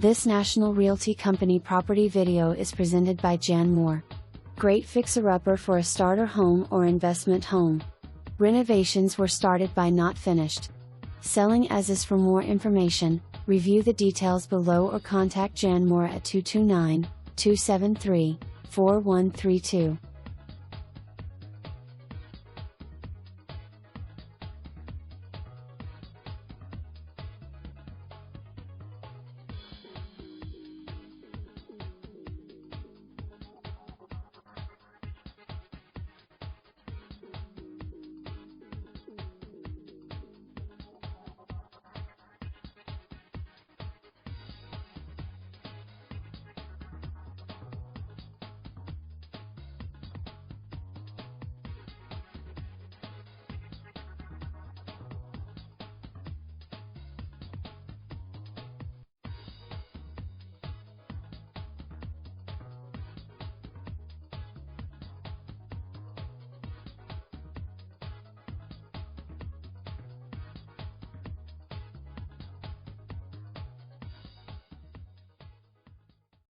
This National Realty Company property video is presented by Jan Moore. Great fixer-upper for a starter home or investment home. Renovations were started by not finished. Selling as is. For more information, review the details below or contact Jan Moore at 229-273-4132.